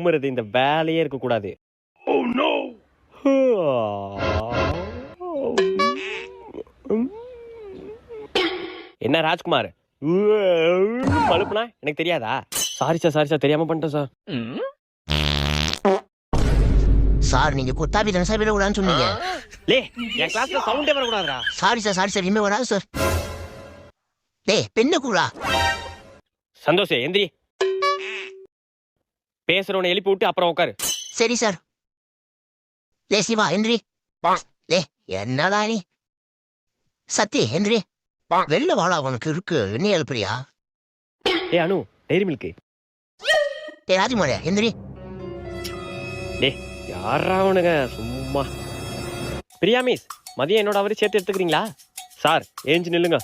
தும்முறது இந்த வேலையே இருக்க கூடாது. என்ன ராஜ்குமார் பழுப்புனா எனக்கு தெரியாதா? சாரி சார் தெரியாம பண்ணிட்டேன் சார். சார் நீங்க கொத்தாபி தானே சார் விடக்கூடாதுன்னு சொன்னீங்க. லே என் கிளாஸ்ல சவுண்டே வரக்கூடாதுடா. சாரி சார் இனிமே வராது சார். பெண்ணு கூடா சந்தோஷ் எந்திரி. பேசுறவனை எழுப்பி விட்டு அப்புறம் உட்காரு. சரி சார். சிவா எந்திரி. என்னடா நீ சத்தி எந்திரி. வெளில வாழா உனக்கு இருக்கு. என்ன எழுப்புறியா? அனு டைரி மில்க். ராஜ்குமார் எந்திரி. யாரா அவனுங்க சும்மா. பிரியா மிஸ் மதியம் என்னோட அவரு சேர்த்து எடுத்துக்கிறீங்களா? சார் ஏஞ்சி நில்லுங்க.